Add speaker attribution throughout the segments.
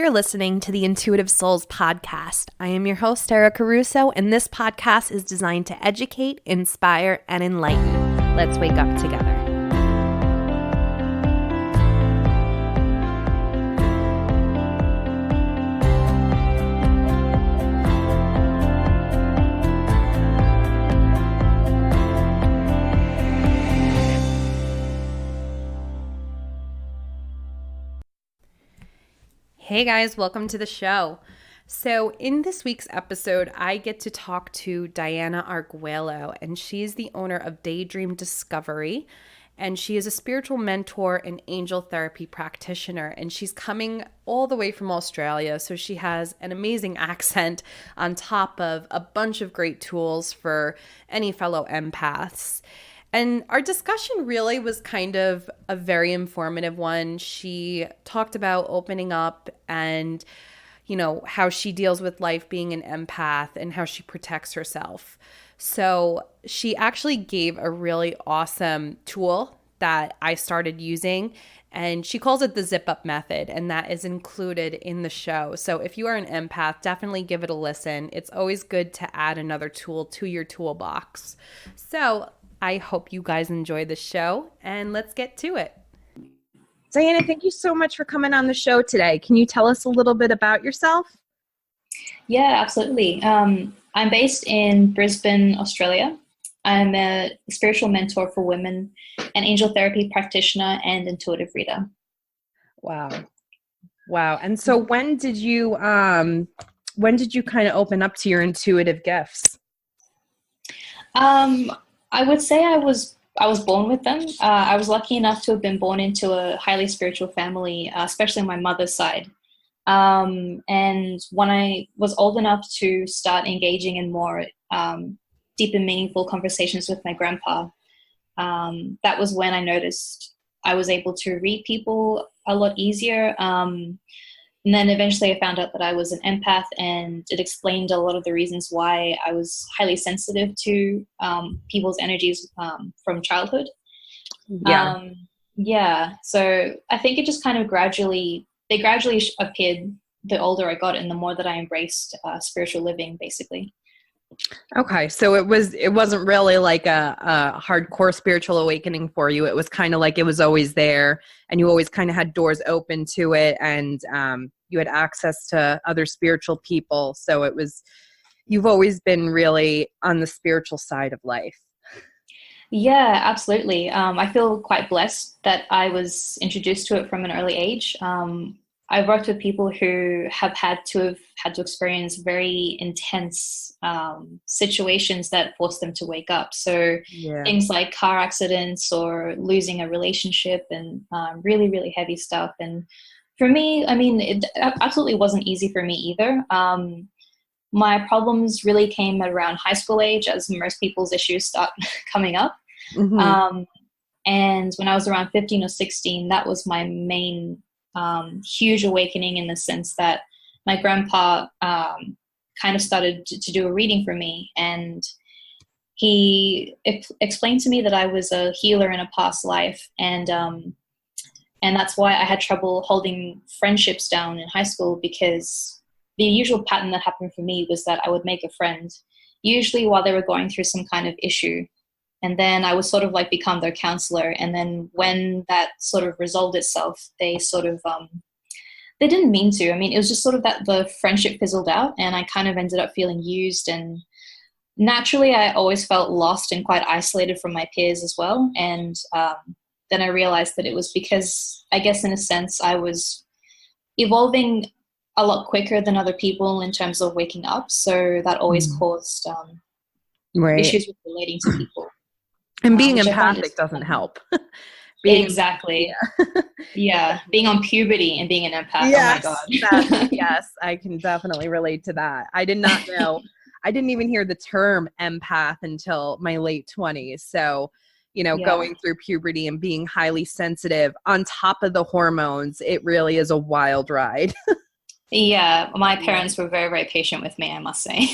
Speaker 1: You're listening to the Intuitive Souls podcast. I am your host, Sarah Caruso, and this podcast is designed to educate, inspire, and enlighten. Let's wake up together. Hey guys, welcome to the show. So in this week's episode, I get to talk to Diana Arguello, and she's the owner of Daydream Discovery, and she is a spiritual mentor and angel therapy practitioner, and she's coming all the way from Australia, so she has an amazing accent on top of a bunch of great tools for any fellow empaths. And our discussion really was kind of a very informative one. She talked about opening up and, how she deals with life being an empath and how she protects herself. So she actually gave a really awesome tool that I started using, and she calls it the zip up method, and that is included in the show. So if you are an empath, definitely give it a listen. It's always good to add another tool to your toolbox. So I hope you guys enjoy the show, and let's get to it. Diana, thank you so much for coming on the show today. Can you tell us a little bit about yourself?
Speaker 2: Yeah, absolutely. I'm based in Brisbane, Australia. I'm a spiritual mentor for women, an angel therapy practitioner, and intuitive reader.
Speaker 1: Wow. And so when did you kind of open up to your intuitive gifts?
Speaker 2: I would say I was born with them. I was lucky enough to have been born into a highly spiritual family, especially on my mother's side. And when I was old enough to start engaging in more deep and meaningful conversations with my grandpa, that was when I noticed I was able to read people a lot easier. And then eventually I found out that I was an empath, and it explained a lot of the reasons why I was highly sensitive to people's energies from childhood. So I think it just kind of gradually appeared the older I got and the more that I embraced spiritual living, basically.
Speaker 1: Okay, so it wasn't really like a hardcore spiritual awakening for you. It was kind of like it was always there, and you always kind of had doors open to it, and you had access to other spiritual people. So you've always been really on the spiritual side of life.
Speaker 2: Yeah, absolutely. I feel quite blessed that I was introduced to it from an early age. I've worked with people who have had to experience very intense situations that force them to wake up. So things like car accidents or losing a relationship and really, really heavy stuff. And for me, it absolutely wasn't easy for me either. My problems really came at around high school age, as most people's issues start coming up. Mm-hmm. And when I was around 15 or 16, that was my main huge awakening, in the sense that my grandpa kind of started to do a reading for me, and he explained to me that I was a healer in a past life, and that's why I had trouble holding friendships down in high school, because the usual pattern that happened for me was that I would make a friend, usually while they were going through some kind of issue, and then I would sort of like become their counselor. And then when that sort of resolved itself, they sort of, they didn't mean to. It was just sort of that the friendship fizzled out, and I kind of ended up feeling used. And naturally, I always felt lost and quite isolated from my peers as well. And then I realized that it was because, I guess in a sense, I was evolving a lot quicker than other people in terms of waking up. So that always caused issues with relating to people.
Speaker 1: And being empathic doesn't help.
Speaker 2: Exactly. Yeah. Being on puberty and being an empath.
Speaker 1: Yes,
Speaker 2: oh my God.
Speaker 1: Yes, I can definitely relate to that. I did not know. I didn't even hear the term empath until my late 20s. So, going through puberty and being highly sensitive on top of the hormones, it really is a wild ride.
Speaker 2: Yeah, my parents were very, very patient with me, I must say.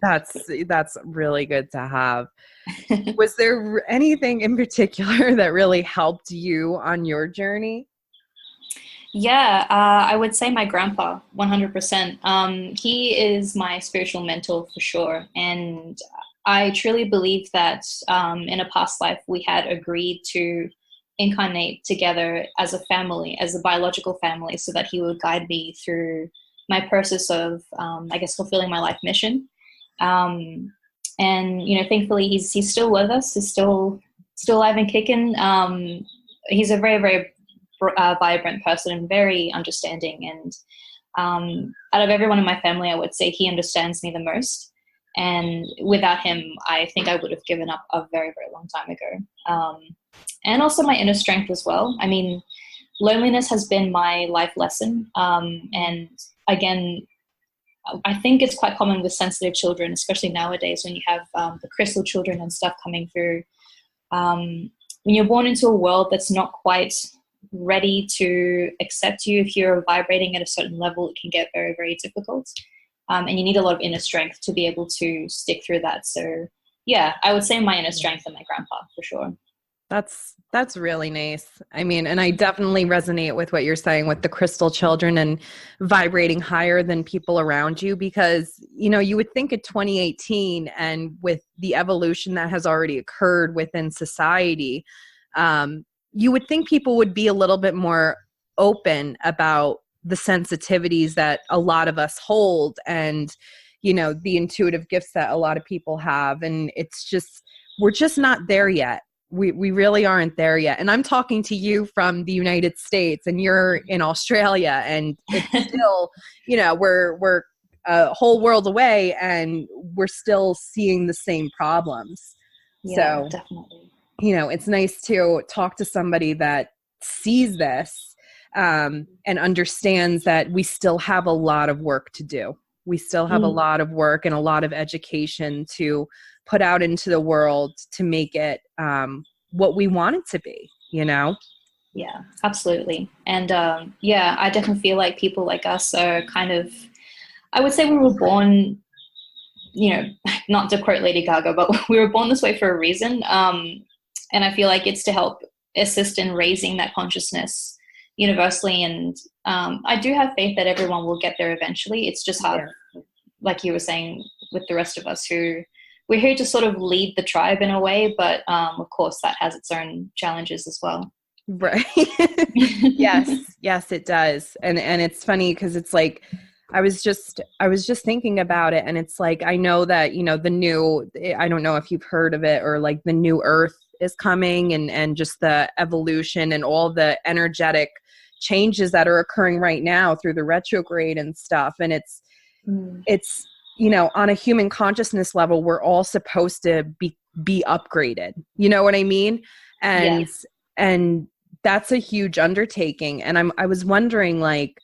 Speaker 1: That's really good to have. Was there anything in particular that really helped you on your journey?
Speaker 2: Yeah, I would say my grandpa, 100%. He is my spiritual mentor for sure. And I truly believe that in a past life, we had agreed to incarnate together as a family, as a biological family, so that he would guide me through my process of, I guess, fulfilling my life mission. Um, and, thankfully, he's still with us. He's still alive and kicking. He's a very, very vibrant person and very understanding. And out of everyone in my family, I would say he understands me the most. And without him, I think I would have given up a very, very long time ago. And also my inner strength as well. I mean, loneliness has been my life lesson. And again, I think it's quite common with sensitive children, especially nowadays when you have the crystal children and stuff coming through. When you're born into a world that's not quite ready to accept you, if you're vibrating at a certain level, it can get very, very difficult. And you need a lot of inner strength to be able to stick through that. So yeah, I would say my inner strength and my grandpa for sure.
Speaker 1: That's really nice. I mean, and I definitely resonate with what you're saying with the crystal children and vibrating higher than people around you, because, you would think at 2018 and with the evolution that has already occurred within society, you would think people would be a little bit more open about the sensitivities that a lot of us hold and, the intuitive gifts that a lot of people have. And it's just, we're just not there yet. We really aren't there yet. And I'm talking to you from the United States and you're in Australia, and it's still, we're a whole world away and we're still seeing the same problems.
Speaker 2: Yeah,
Speaker 1: So,
Speaker 2: definitely.
Speaker 1: it's nice to talk to somebody that sees this and understands that we still have a lot of work to do. We still have a lot of work and a lot of education to put out into the world to make it what we want it to be,
Speaker 2: Yeah, absolutely. And yeah, I definitely feel like people like us are kind of, I would say we were born, not to quote Lady Gaga, but we were born this way for a reason. And I feel like it's to help assist in raising that consciousness universally. And I do have faith that everyone will get there eventually. It's just hard, like you were saying, with the rest of us who we're here to sort of lead the tribe in a way, but of course that has its own challenges as well.
Speaker 1: Right. Yes, it does. And it's funny because it's like, I was just thinking about it, and it's like, I know that, I don't know if you've heard of it, or like the new earth is coming, and just the evolution and all the energetic changes that are occurring right now through the retrograde and stuff. And it's on a human consciousness level, we're all supposed to be upgraded. You know what I mean? And that's a huge undertaking. And I was wondering, like,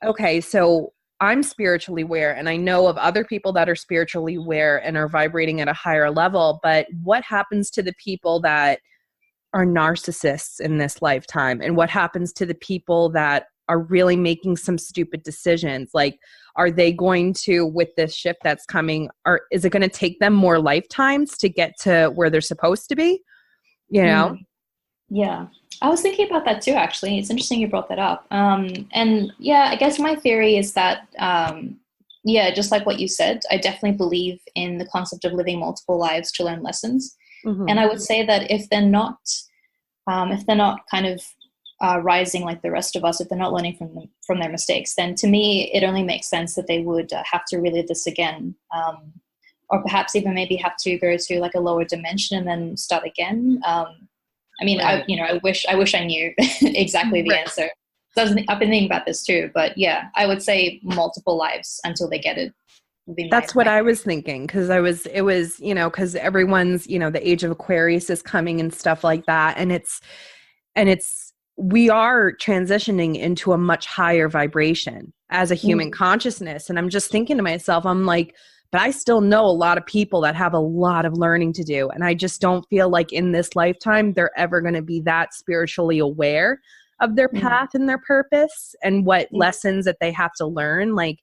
Speaker 1: okay, so I'm spiritually aware, and I know of other people that are spiritually aware and are vibrating at a higher level, but what happens to the people that are narcissists in this lifetime? And what happens to the people that are really making some stupid decisions? Like, are they going to, with this shift that's coming, is it going to take them more lifetimes to get to where they're supposed to be?
Speaker 2: Yeah, I was thinking about that too, actually. It's interesting you brought that up. And yeah, I guess my theory is that, yeah, just like what you said, I definitely believe in the concept of living multiple lives to learn lessons. And I would say that if they're not kind of rising like the rest of us, if they're not learning from their mistakes, then to me, it only makes sense that they would have to relive this again. Or perhaps even maybe have to go to like a lower dimension and then start again. I mean, right. I wish I knew exactly the answer. So I've been thinking about this too, but yeah, I would say multiple lives until they get it.
Speaker 1: That's what I was thinking. Cause it was, cause everyone's, the age of Aquarius is coming and stuff like that. And we are transitioning into a much higher vibration as a human consciousness. And I'm just thinking to myself, I'm like, but I still know a lot of people that have a lot of learning to do. And I just don't feel like in this lifetime, they're ever going to be that spiritually aware of their path and their purpose and what lessons that they have to learn. Like,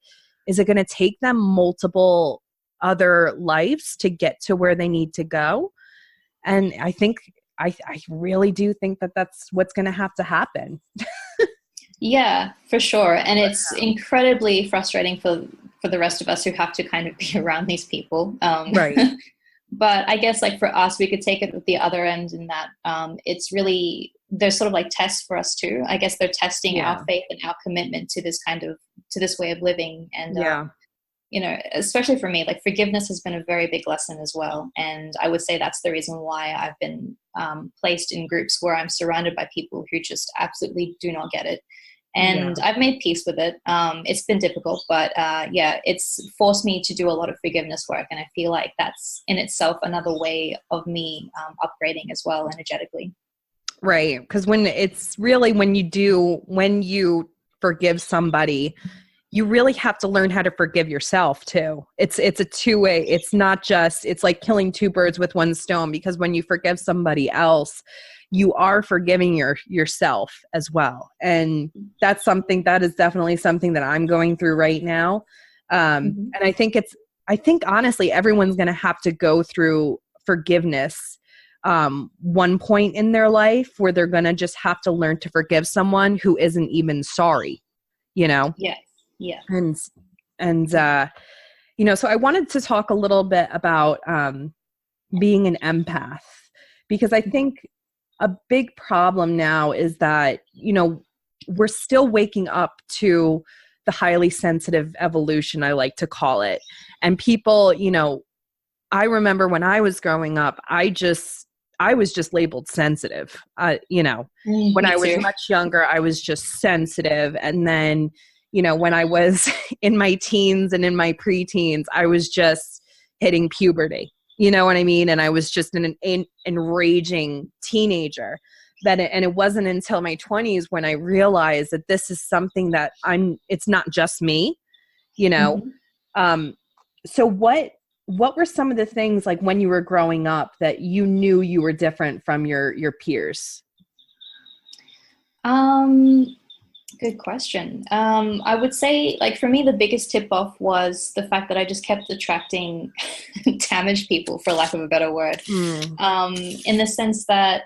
Speaker 1: is it going to take them multiple other lives to get to where they need to go? And I think, I really do think that that's what's going to happen.
Speaker 2: Yeah, for sure. And it's incredibly frustrating for the rest of us who have to kind of be around these people.
Speaker 1: Right.
Speaker 2: But I guess like for us, we could take it at the other end in that it's really, they're sort of like tests for us too. I guess they're testing our
Speaker 1: Yeah.
Speaker 2: faith and our commitment to this kind of, to this way of living. And,
Speaker 1: Yeah.
Speaker 2: you know, especially for me, like forgiveness has been a very big lesson as well. And I would say that's the reason why I've been placed in groups where I'm surrounded by people who just absolutely do not get it.
Speaker 1: Yeah.
Speaker 2: And I've made peace with it. It's been difficult, but yeah, it's forced me to do a lot of forgiveness work. And I feel like that's in itself another way of me upgrading as well energetically.
Speaker 1: Right. Because when it's really when you forgive somebody, you really have to learn how to forgive yourself too. It's a two-way. It's not just, it's like killing two birds with one stone, because when you forgive somebody else, you are forgiving yourself as well. And that is definitely something that I'm going through right now.
Speaker 2: Mm-hmm.
Speaker 1: And I think honestly, everyone's going to have to go through forgiveness one point in their life where they're going to just have to learn to forgive someone who isn't even sorry, you know?
Speaker 2: Yes. Yeah.
Speaker 1: And, so I wanted to talk a little bit about being an empath, because I think a big problem now is that, we're still waking up to the highly sensitive evolution, I like to call it. And people, I remember when I was growing up, I was just labeled sensitive. When
Speaker 2: Me
Speaker 1: I was
Speaker 2: too.
Speaker 1: much younger, I was just sensitive. And then, when I was in my teens and in my preteens, I was just hitting puberty. You know what I mean? And I was just an enraging teenager. And it wasn't until my 20s when I realized that this is something that it's not just me, you know?
Speaker 2: Mm-hmm.
Speaker 1: So what were some of the things, like when you were growing up, that you knew you were different from your peers?
Speaker 2: Um, Good question. I would say, like, for me, the biggest tip off was the fact that I just kept attracting damaged people, for lack of a better word.
Speaker 1: Mm,
Speaker 2: In the sense that,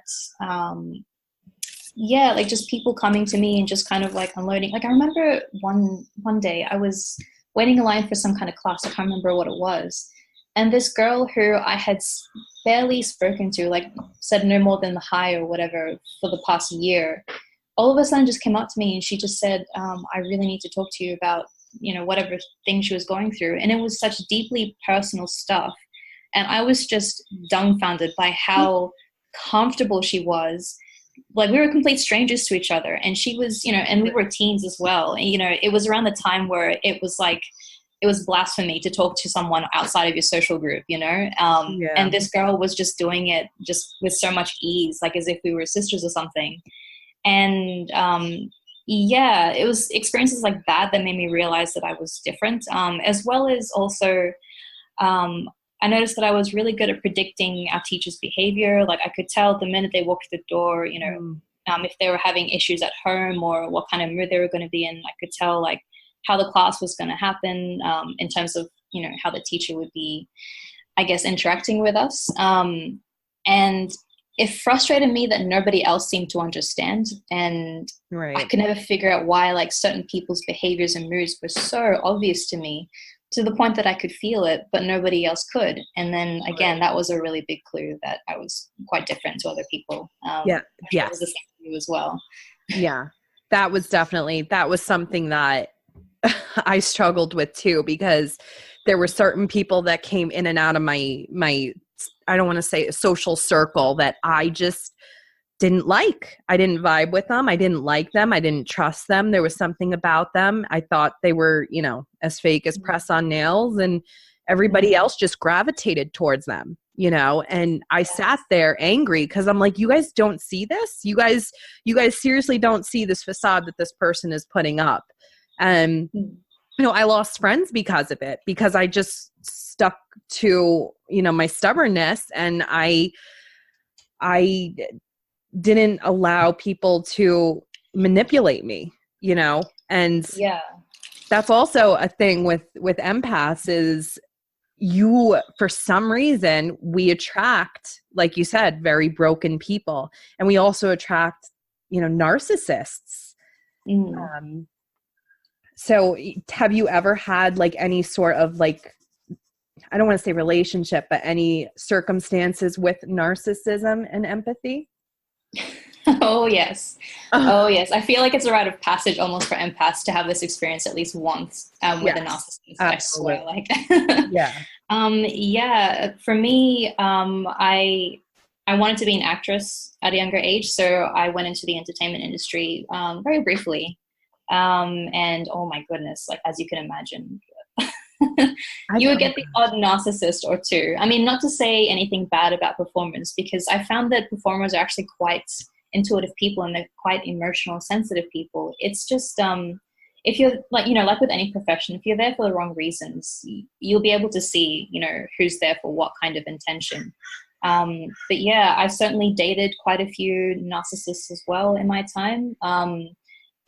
Speaker 2: yeah, like just people coming to me and just kind of like unloading. Like, I remember one day I was waiting in line for some kind of class. I can't remember what it was. And this girl who I had barely spoken to, like said no more than the hi or whatever for the past year, all of a sudden just came up to me and she just said, I really need to talk to you about, whatever thing she was going through. And it was such deeply personal stuff. And I was just dumbfounded by how comfortable she was. Like, we were complete strangers to each other. And she was, and we were teens as well. And, it was around the time where it was like, it was blasphemy to talk to someone outside of your social group,
Speaker 1: yeah.
Speaker 2: and this girl was just doing it just with so much ease, like as if we were sisters or something. And yeah, it was experiences like that that made me realize that I was different, as well as also I noticed that I was really good at predicting our teachers' behavior. Like, I could tell the minute they walked through the door,
Speaker 1: Mm,
Speaker 2: if they were having issues at home or what kind of mood they were going to be in. I could tell like how the class was going to happen, in terms of, how the teacher would be, I guess, interacting with us. And it frustrated me that nobody else seemed to understand. And I
Speaker 1: right.
Speaker 2: could never figure out why like certain people's behaviors and moods were so obvious to me, to the point that I could feel it, but nobody else could. And then again,
Speaker 1: Right.
Speaker 2: that was a really big clue that I was quite different to other people.
Speaker 1: Yeah.
Speaker 2: I'm sure it was the
Speaker 1: Yes.
Speaker 2: same for you as well.
Speaker 1: Yeah. That was something that I struggled with too, because there were certain people that came in and out of my I don't want to say a social circle that I just didn't like. I didn't vibe with them. I didn't like them. I didn't trust them. There was something about them. I thought they were, as fake as press on nails, and everybody
Speaker 2: Mm,
Speaker 1: else just gravitated towards them, and I sat
Speaker 2: yes.
Speaker 1: there angry because I'm like, you guys don't see this? You guys seriously don't see this facade that this person is putting up. And
Speaker 2: Mm,
Speaker 1: I lost friends because of it, because I just stuck to, my stubbornness, and I didn't allow people to manipulate me, and
Speaker 2: yeah.
Speaker 1: that's also a thing with empaths is, for some reason, we attract, like you said, very broken people, and we also attract, narcissists.
Speaker 2: Mm.
Speaker 1: So have you ever had like any sort of like, I don't want to say relationship, but any circumstances with narcissism and empathy?
Speaker 2: Oh, yes.
Speaker 1: Oh,
Speaker 2: Oh, yes. I feel like it's a rite of passage almost for empaths to have this experience at least once with a
Speaker 1: yes,
Speaker 2: narcissist. I swear.
Speaker 1: absolutely.
Speaker 2: Like,
Speaker 1: Yeah.
Speaker 2: yeah, for me, I wanted to be an actress at a younger age, so I went into the entertainment industry very briefly. And oh my goodness, like as you can imagine,
Speaker 1: I
Speaker 2: you would
Speaker 1: can
Speaker 2: get the odd narcissist or two. I mean, not to say anything bad about performers, because I found that performers are actually quite intuitive people and they're quite emotional, sensitive people. It's just if you're like, like with any profession, if you're there for the wrong reasons, you'll be able to see, who's there for what kind of intention. But yeah, I've certainly dated quite a few narcissists as well in my time.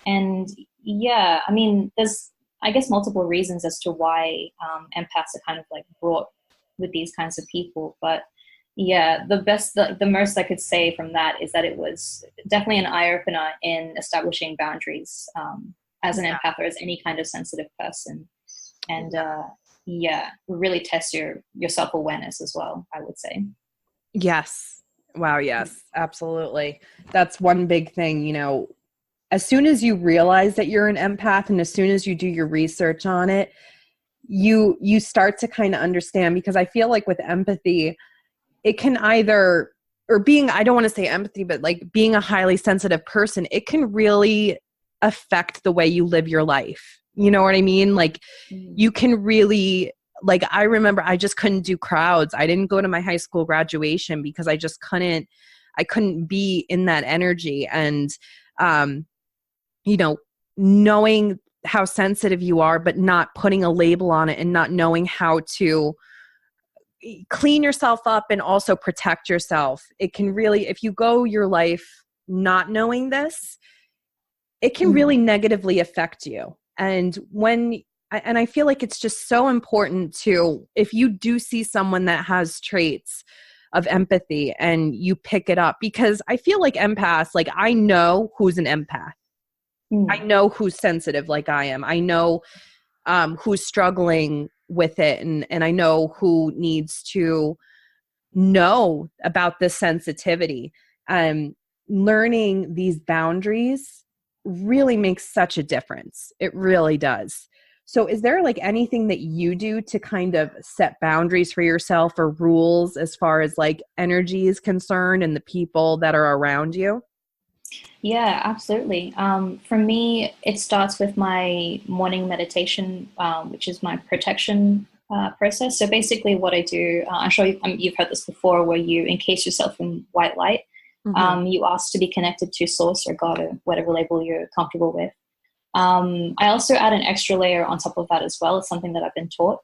Speaker 2: And yeah, I mean, there's, I guess, multiple reasons as to why empaths are kind of like brought with these kinds of people. But yeah, the most I could say from that is that it was definitely an eye opener in establishing boundaries as an
Speaker 1: Yeah.
Speaker 2: empath or as any kind of sensitive person. And
Speaker 1: Yeah.
Speaker 2: yeah, really test your self awareness as well, I would say.
Speaker 1: Yes. Wow. Yes, absolutely. That's one big thing, as soon as you realize that you're an empath and as soon as you do your research on it, you start to kind of understand, because I feel like with empathy, it can either, or being, I don't want to say empathy, but like being a highly sensitive person, it can really affect the way you live your life. You know what I mean? Like
Speaker 2: Mm.
Speaker 1: you can really, like, I remember I just couldn't do crowds. I didn't go to my high school graduation because I couldn't be in that energy. And, um, knowing how sensitive you are, but not putting a label on it and not knowing how to clean yourself up and also protect yourself. It can really, if you go your life not knowing this, it can
Speaker 2: Mm.
Speaker 1: really negatively affect you. And I feel like it's just so important to, if you do see someone that has traits of empathy and you pick it up, because I feel like empaths, like I know who's an empath. I
Speaker 2: Mm.
Speaker 1: know who's sensitive like I am. I know who's struggling with it, and I know who needs to know about this sensitivity. Learning these boundaries really makes such a difference. It really does. So is there like anything that you do to kind of set boundaries for yourself or rules as far as like energy is concerned and the people that are around you?
Speaker 2: Yeah, absolutely. For me, it starts with my morning meditation, which is my protection process. So basically, what I do, I'm sure you've heard this before, where you encase yourself in white light.
Speaker 1: Mm-hmm.
Speaker 2: You ask to be connected to Source or God or whatever label you're comfortable with. I also add an extra layer on top of that as well. It's something that I've been taught,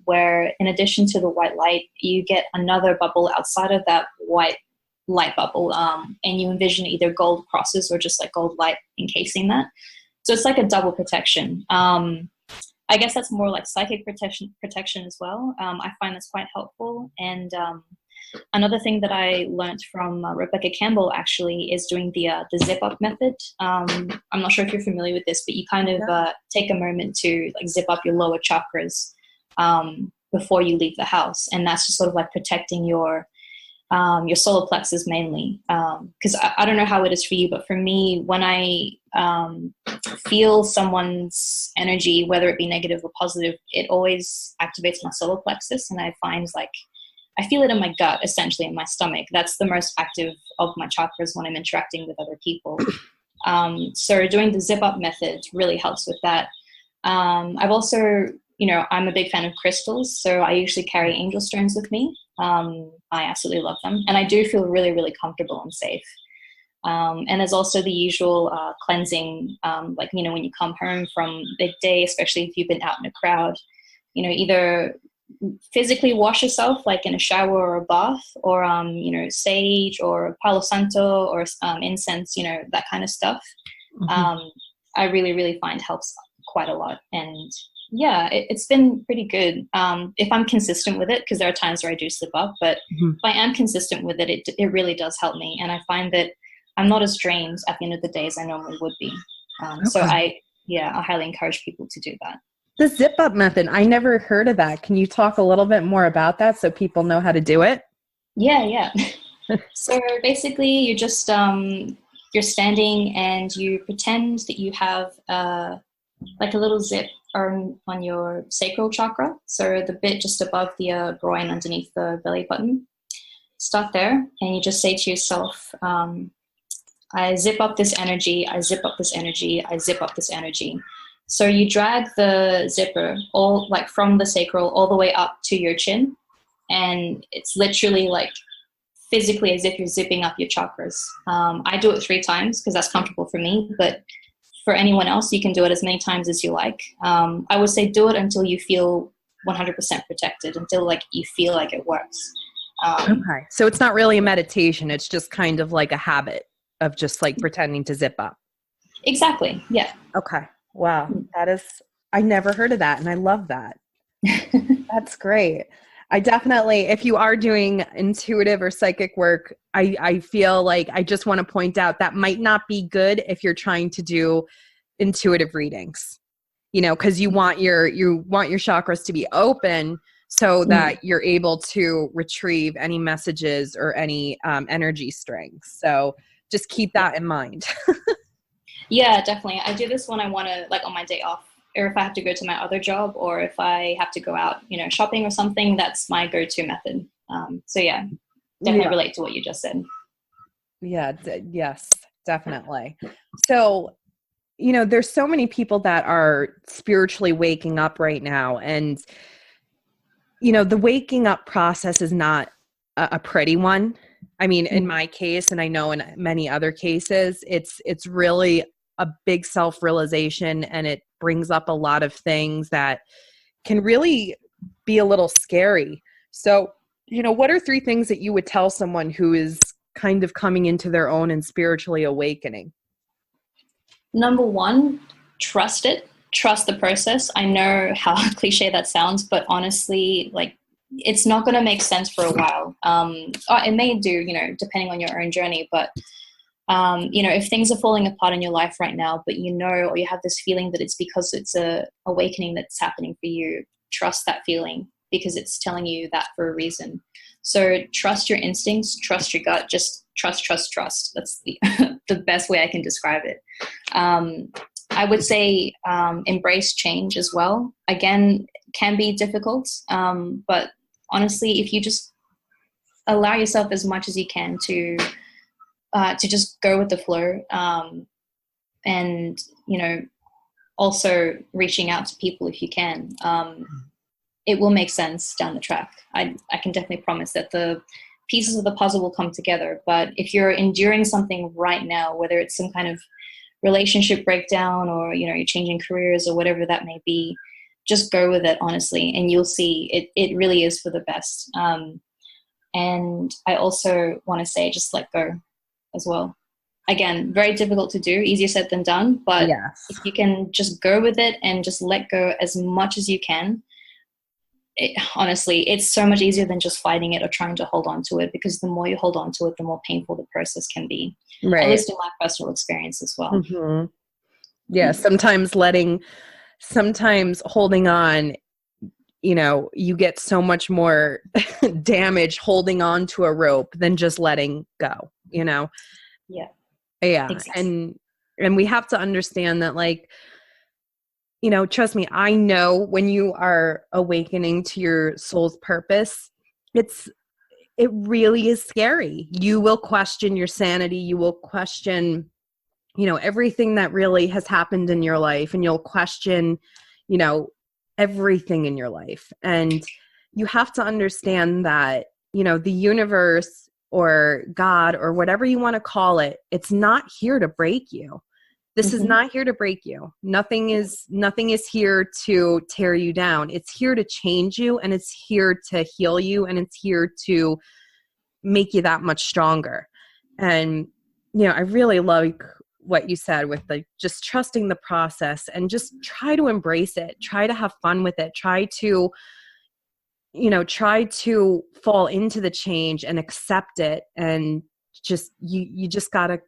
Speaker 2: where in addition to the white light, you get another bubble outside of that white light bubble, and you envision either gold crosses or just like gold light encasing that. So it's like a double protection. I guess that's more like psychic protection as well. I find that's quite helpful. And another thing that I learned from Rebecca Campbell actually is doing the zip up method. I'm not sure if you're familiar with this, but you kind of take a moment to like zip up your lower chakras before you leave the house, and that's just sort of like protecting your solar plexus mainly. Because I don't know how it is for you, but for me, when I feel someone's energy, whether it be negative or positive, it always activates my solar plexus, and I find like I feel it in my gut, essentially in my stomach. That's the most active of my chakras when I'm interacting with other people. So doing the zip up method really helps with that. I've also, I'm a big fan of crystals, so I usually carry angel stones with me. I absolutely love them, and I do feel really, really comfortable and safe. And there's also the usual cleansing, like, when you come home from a big day, especially if you've been out in a crowd, either physically wash yourself like in a shower or a bath, or sage or palo santo or incense, that kind of stuff.
Speaker 1: Mm-hmm.
Speaker 2: I really, really find helps quite a lot. And yeah, it's been pretty good if I'm consistent with it, because there are times where I do slip up, but
Speaker 1: Mm-hmm.
Speaker 2: if I am consistent with it, it really does help me. And I find that I'm not as drained at the end of the day as I normally would be. So
Speaker 1: Okay.
Speaker 2: I highly encourage people to do that.
Speaker 1: The zip up method, I never heard of that. Can you talk a little bit more about that so people know how to do it?
Speaker 2: Yeah. So basically, you're standing and you pretend that you have like a little zip on your sacral chakra, so the bit just above the groin underneath the belly button. Start there, and you just say to yourself, I zip up this energy, I zip up this energy, I zip up this energy. So you drag the zipper all like from the sacral all the way up to your chin, and it's literally like physically as if you're zipping up your chakras. I do it 3 times because that's comfortable for me, but for anyone else, you can do it as many times as you like. I would say do it until you feel 100% protected, until like you feel like it works.
Speaker 1: Okay. So it's not really a meditation. It's just kind of like a habit of just like pretending to zip up.
Speaker 2: Exactly. Yeah.
Speaker 1: Okay. Wow. I never heard of that. And I love that. That's great. I definitely, if you are doing intuitive or psychic work, I feel like I just want to point out that might not be good if you're trying to do intuitive readings, because you want your chakras to be open so that you're able to retrieve any messages or any energy strings. So just keep that in mind.
Speaker 2: Yeah, definitely. I do this when I want to, like on my day off, or if I have to go to my other job, or if I have to go out, shopping or something. That's my go-to method. So yeah, definitely relate to what you just said.
Speaker 1: Yeah. Yes, definitely. So, there's so many people that are spiritually waking up right now, and the waking up process is not a pretty one. I mean, in my case, and I know in many other cases, it's really a big self-realization, and it brings up a lot of things that can really be a little scary. So, what are 3 things that you would tell someone who is kind of coming into their own and spiritually awakening?
Speaker 2: Number 1, trust it. Trust the process. I know how cliche that sounds, but honestly, like, it's not going to make sense for a while. It may do, depending on your own journey, but if things are falling apart in your life right now, but or you have this feeling that it's because it's a awakening that's happening for you, trust that feeling, because it's telling you that for a reason. So trust your instincts, trust your gut, just trust. That's the the best way I can describe it. I would say embrace change as well. Again, can be difficult, but honestly, if you just allow yourself as much as you can to just go with the flow, and also reaching out to people if you can, it will make sense down the track. I can definitely promise that the pieces of the puzzle will come together. But if you're enduring something right now, whether it's some kind of relationship breakdown, or you're changing careers or whatever that may be, just go with it, honestly, and you'll see it really is for the best. And I also want to say, just let go as well. Again, very difficult to do, easier said than done, but if you can just go with it and just let go as much as you can, honestly, it's so much easier than just fighting it or trying to hold on to it, because the more you hold on to it, the more painful the process can be. Right. At least in my personal experience as well.
Speaker 1: Mm-hmm. Yeah, sometimes holding on, you get so much more damage holding on to a rope than just letting go, Yeah. Yeah. Exactly. And we have to understand that, like, trust me, I know when you are awakening to your soul's purpose, it really is scary. You will question your sanity. You will question, everything that really has happened in your life, and you'll question, everything in your life. And you have to understand that, the universe or God or whatever you want to call it, it's not here to break you. This is not here to break you. Nothing is here to tear you down. It's here to change you, and it's here to heal you, and it's here to make you that much stronger. And, I really like what you said with just trusting the process, and just try to embrace it. Try to have fun with it. Try to fall into the change and accept it. And just, you just gotta,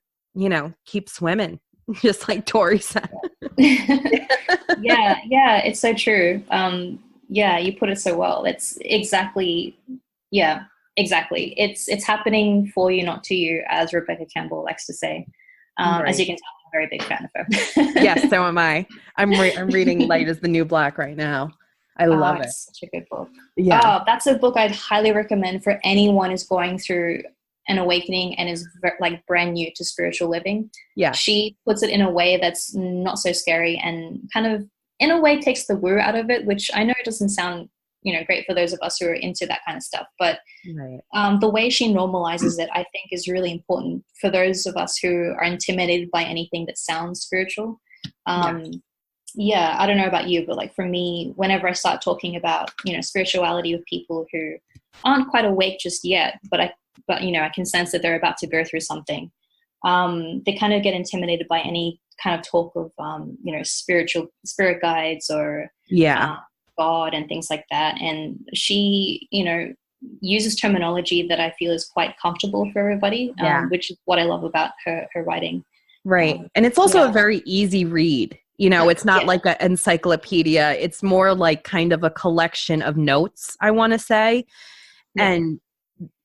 Speaker 1: keep swimming. just like Tori said.
Speaker 2: Yeah, it's so true. Yeah, you put it so well. It's exactly, yeah, exactly. It's happening for you, not to you, as Rebecca Campbell likes to say. As
Speaker 1: Right.
Speaker 2: you can tell, I'm a very big fan of her.
Speaker 1: Yes, so am I. I'm reading Light is the New Black right now. I
Speaker 2: Oh,
Speaker 1: love it.
Speaker 2: it's such a good book.
Speaker 1: Yeah.
Speaker 2: Oh, that's a book I'd highly recommend for anyone who's going through an awakening and is like brand new to spiritual living.
Speaker 1: Yeah.
Speaker 2: She puts it in a way that's not so scary and kind of, in a way, takes the woo out of it, which I know it doesn't sound, great for those of us who are into that kind of stuff. But
Speaker 1: Right.
Speaker 2: the way she normalizes it, I think, is really important for those of us who are intimidated by anything that sounds spiritual. Yeah, I don't know about you, but like for me, whenever I start talking about, spirituality with people who aren't quite awake just yet, but I can sense that they're about to go through something. They kind of get intimidated by any kind of talk of, spirit guides or God and things like that. And she, uses terminology that I feel is quite comfortable for everybody, which is what I love about her writing.
Speaker 1: Right. And it's also a very easy read. It's not like an encyclopedia. It's more like kind of a collection of notes, I want to say. Yeah. And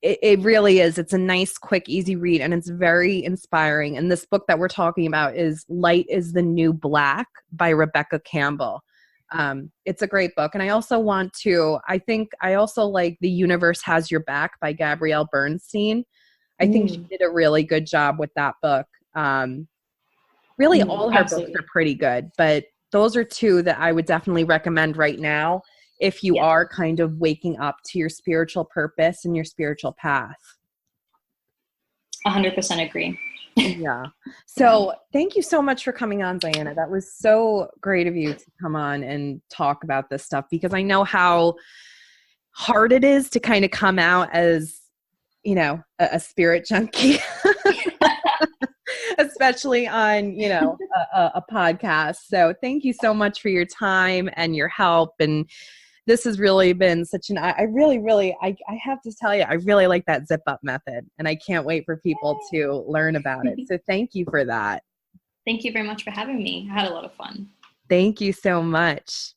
Speaker 1: it really is. It's a nice, quick, easy read, and it's very inspiring. And this book that we're talking about is Light is the New Black by Rebecca Campbell. It's a great book. And I also like The Universe Has Your Back by Gabrielle Bernstein. I think she did a really good job with that book. Really, all her books are pretty good, but those are two that I would definitely recommend right now if you are kind of waking up to your spiritual purpose and your spiritual path.
Speaker 2: 100% agree.
Speaker 1: Yeah. So thank you so much for coming on, Diana. That was so great of you to come on and talk about this stuff, because I know how hard it is to kind of come out as, a spirit junkie. Especially on, a podcast. So thank you so much for your time and your help. And this has really been such I have to tell you, I really like that zip up method, and I can't wait for people to learn about it. So thank you for that.
Speaker 2: Thank you very much for having me. I had a lot of fun.
Speaker 1: Thank you so much.